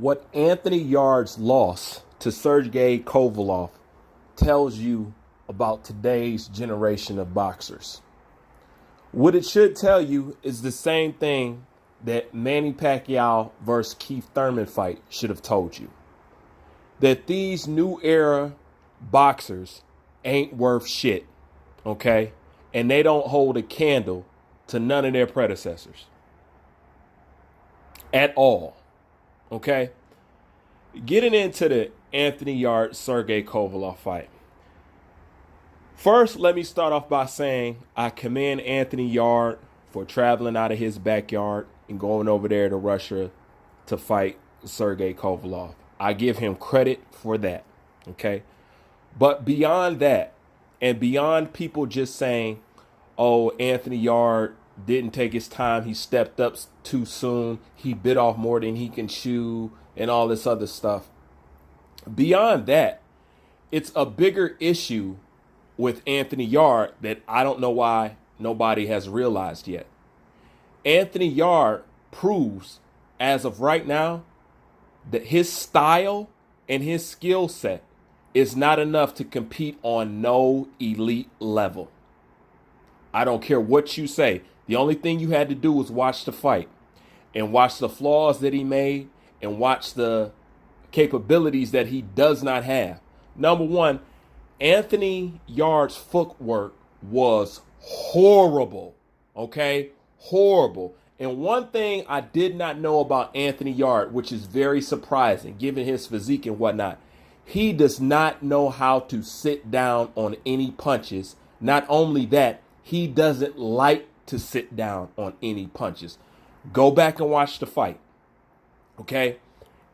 What Anthony Yarde's loss to Sergey Kovalev tells you about today's generation of boxers. What it should tell you is the same thing that Manny Pacquiao versus Keith Thurman fight should have told you. That these new era boxers ain't worth shit, okay? And they don't hold a candle to none of their predecessors at all, okay? Getting into the Anthony Yarde-Sergey Kovalev fight. First, let me start off by saying I commend Anthony Yarde for traveling out of his backyard and going over there to Russia to fight Sergey Kovalev. I give him credit for that, okay? But beyond that, and beyond people just saying, oh, Anthony Yarde didn't take his time, he stepped up too soon, he bit off more than he can chew, and all this other stuff. Beyond that, it's a bigger issue with Anthony Yarde that I don't know why nobody has realized yet. Anthony Yarde proves, as of right now, that his style and his skill set is not enough to compete on no elite level. I don't care what you say. The only thing you had to do was watch the fight and watch the flaws that he made and watch the capabilities that he does not have. Number one, Anthony Yarde's footwork was horrible, okay? Horrible. And one thing I did not know about Anthony Yarde, which is very surprising given his physique and whatnot, he does not know how to sit down on any punches. Not only that, he doesn't like to sit down on any punches. Go back and watch the fight, okay?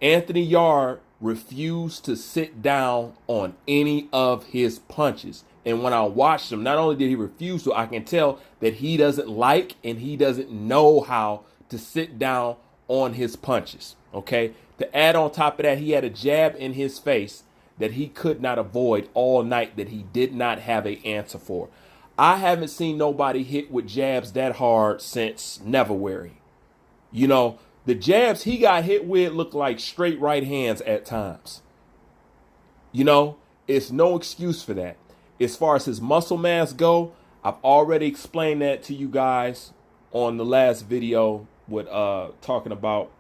Anthony Yarde refused to sit down on any of his punches. And when I watched him, not only did he refuse to, I can tell that he doesn't like and he doesn't know how to sit down on his punches, okay? To add on top of that, he had a jab in his face that he could not avoid all night that he did not have an answer for. I haven't seen nobody hit with jabs that hard since Neverwary. You know, the jabs he got hit with look like straight right hands at times. You know, it's no excuse for that. As far as his muscle mass go, I've already explained that to you guys on the last video with talking about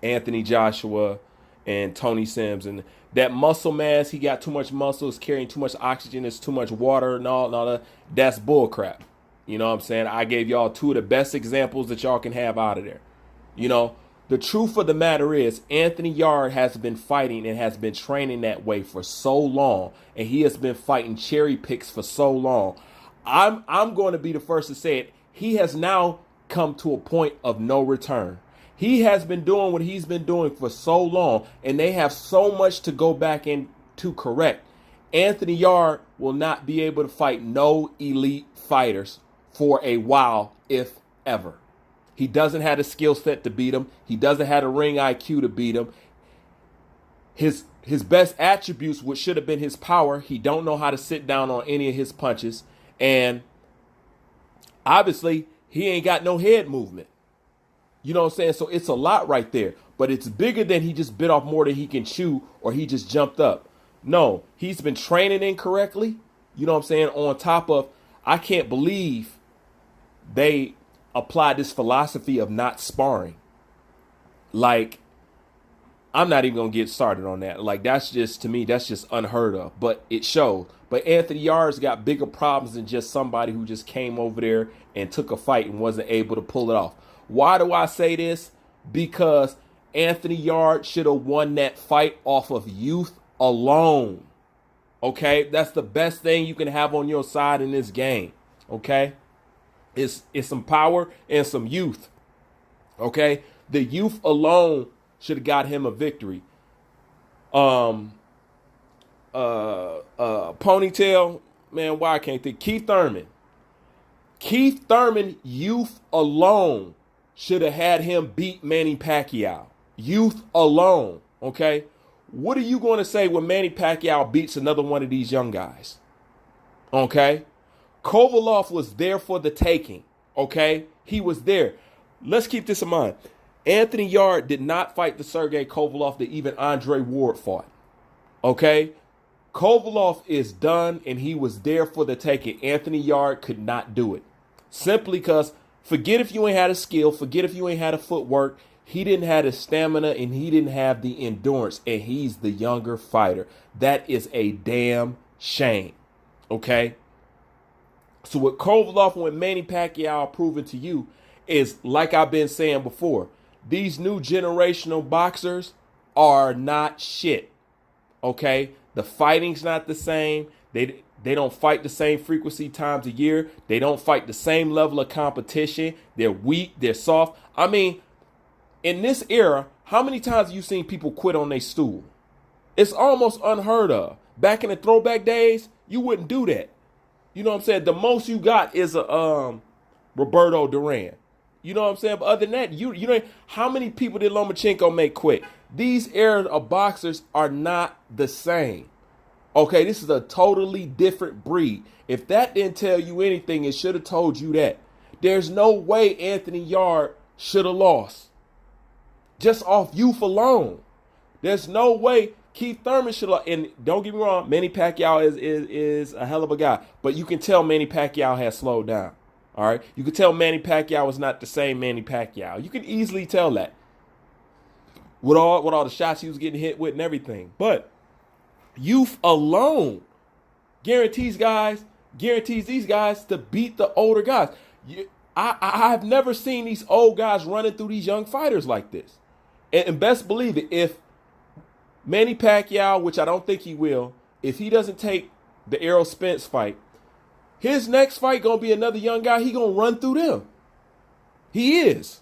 Anthony Joshua and Tony Sims. And that muscle mass, he got too much muscle, is carrying too much oxygen, it's too much water and all that. That's bull crap. You know what I'm saying? I gave y'all two of the best examples that y'all can have out of there. You know, the truth of the matter is Anthony Yarde has been fighting and has been training that way for so long. And he has been fighting cherry picks for so long. I'm going to be the first to say it. He has now come to a point of no return. He has been doing what he's been doing for so long, and they have so much to go back in to correct. Anthony Yarde will not be able to fight no elite fighters for a while, if ever. He doesn't have the skill set to beat him. He doesn't have the ring IQ to beat him. His best attributes, which should have been his power, he don't know how to sit down on any of his punches. And obviously, he ain't got no head movement. You know what I'm saying? So it's a lot right there. But it's bigger than he just bit off more than he can chew or he just jumped up. No, he's been training incorrectly. You know what I'm saying? On top of, I can't believe they applied this philosophy of not sparring. Like, I'm not even going to get started on that. Like, that's just, to me, that's just unheard of. But it showed. But Anthony Yarde's got bigger problems than just somebody who just came over there and took a fight and wasn't able to pull it off. Why do I say this? Because Anthony Yarde should have won that fight off of youth alone. Okay? That's the best thing you can have on your side in this game. Okay? It's some power and some youth. Okay? The youth alone should have got him a victory. Ponytail, man, why can't they? Keith Thurman, youth alone should have had him beat Manny Pacquiao. Youth alone, okay? What are you going to say when Manny Pacquiao beats another one of these young guys? Okay? Kovalev was there for the taking, okay? He was there. Let's keep this in mind. Anthony Yarde did not fight the Sergey Kovalev that even Andre Ward fought. Okay? Kovalev is done, and he was there for the taking. Anthony Yarde could not do it. Simply because, forget if you ain't had a skill, forget if you ain't had a footwork, he didn't have the stamina, and he didn't have the endurance, and he's the younger fighter. That is a damn shame. Okay? So what Kovalev and what Manny Pacquiao are proving to you is, like I've been saying before, these new generational boxers are not shit. Okay? The fighting's not the same. They don't fight the same frequency times a year. They don't fight the same level of competition. They're weak. They're soft. I mean, in this era, how many times have you seen people quit on their stool? It's almost unheard of. Back in the throwback days, you wouldn't do that. You know what I'm saying? The most you got is a Roberto Duran. You know what I'm saying? But other than that, you know, how many people did Lomachenko make quit? These era of boxers are not the same. Okay, this is a totally different breed. If that didn't tell you anything, it should have told you that. There's no way Anthony Yarde should have lost. Just off youth alone. There's no way Keith Thurman should have. And don't get me wrong, Manny Pacquiao is a hell of a guy. But you can tell Manny Pacquiao has slowed down. All right? You can tell Manny Pacquiao is not the same Manny Pacquiao. You can easily tell that. With all the shots he was getting hit with and everything. But youth alone guarantees these guys to beat the older guys. I have never seen these old guys running through these young fighters like this. And best believe it, if Manny Pacquiao, which I don't think he will, if he doesn't take the Errol Spence fight, his next fight going to be another young guy. He going to run through them. He is.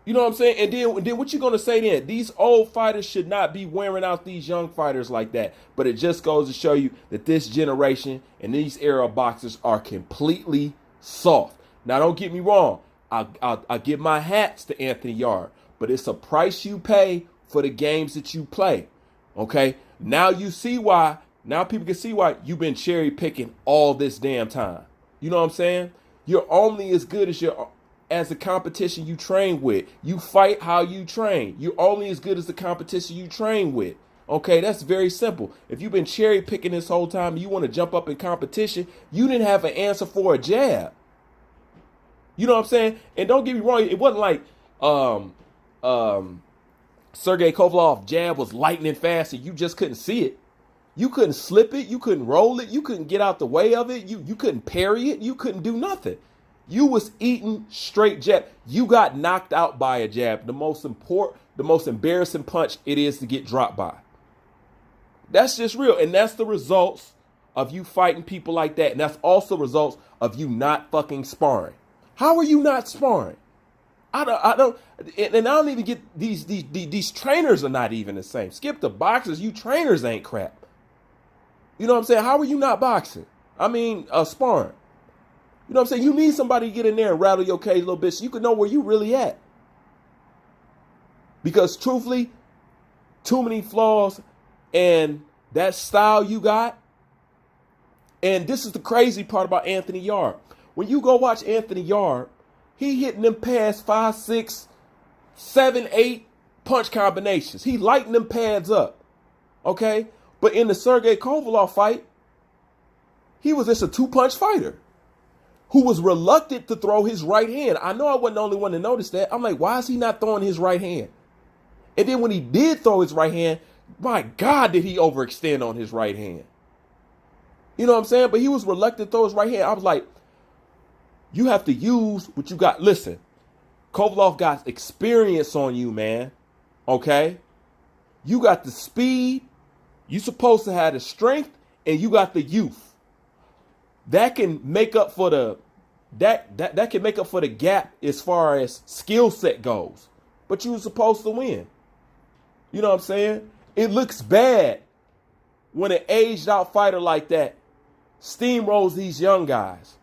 You know what I'm saying? And then what you going to say then? These old fighters should not be wearing out these young fighters like that. But it just goes to show you that this generation and these era boxers are completely soft. Now, don't get me wrong. I'll give my hats to Anthony Yarde. But it's a price you pay for the games that you play. Okay? Now you see why. Now people can see why you've been cherry picking all this damn time. You know what I'm saying? You're only as good as the competition you train with. You fight how you train. You're only as good as the competition you train with. Okay, that's very simple. If you've been cherry picking this whole time and you want to jump up in competition, you didn't have an answer for a jab. You know what I'm saying? And don't get me wrong, it wasn't like Sergey Kovalev jab was lightning fast and you just couldn't see it. You couldn't slip it. You couldn't roll it. You couldn't get out the way of it. You couldn't parry it. You couldn't do nothing. You was eating straight jab. You got knocked out by a jab. The most embarrassing punch it is to get dropped by. That's just real. And that's the results of you fighting people like that. And that's also results of you not fucking sparring. How are you not sparring? I don't even get these trainers are not even the same. Skip the boxers. You trainers ain't crap. You know what I'm saying? How are you not boxing? I mean, sparring. You know what I'm saying? You need somebody to get in there and rattle your cage a little bit so you can know where you really at. Because truthfully, too many flaws and that style you got. And this is the crazy part about Anthony Yarde. When you go watch Anthony Yarde, he hitting them past 5, 6, 7, 8 punch combinations. He lighting them pads up. Okay? But in the Sergey Kovalev fight, he was just a 2-punch fighter who was reluctant to throw his right hand. I know I wasn't the only one to notice that. I'm like, why is he not throwing his right hand? And then when he did throw his right hand, my God, did he overextend on his right hand. You know what I'm saying? But he was reluctant to throw his right hand. I was like, you have to use what you got. Listen, Kovalev got experience on you, man. Okay? You got the speed. You supposed to have the strength, and you got the youth. That can make up for the gap as far as skill set goes. But you were supposed to win. You know what I'm saying? It looks bad when an aged out fighter like that steamrolls these young guys.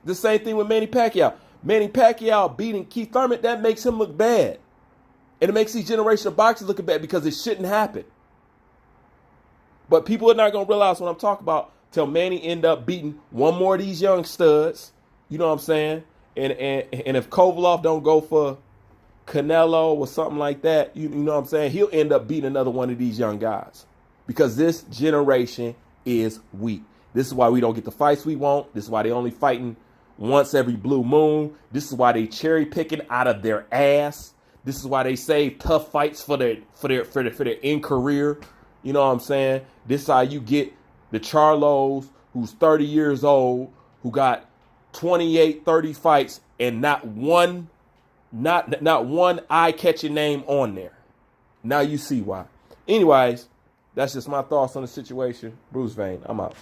The same thing with Manny Pacquiao. Manny Pacquiao beating Keith Thurman, that makes him look bad. And it makes these generational boxers look bad because it shouldn't happen. But people are not going to realize what I'm talking about till Manny end up beating one more of these young studs. You know what I'm saying? And if Kovalev don't go for Canelo or something like that, you know what I'm saying? He'll end up beating another one of these young guys because this generation is weak. This is why we don't get the fights we want. This is why they only fighting once every blue moon. This is why they cherry picking out of their ass. This is why they save tough fights for their end career. You know what I'm saying? This is how you get the Charlos who's 30 years old, who got 28, 30 fights and not one eye-catching name on there. Now you see why. Anyways, that's just my thoughts on the situation. Bruce Vane, I'm out.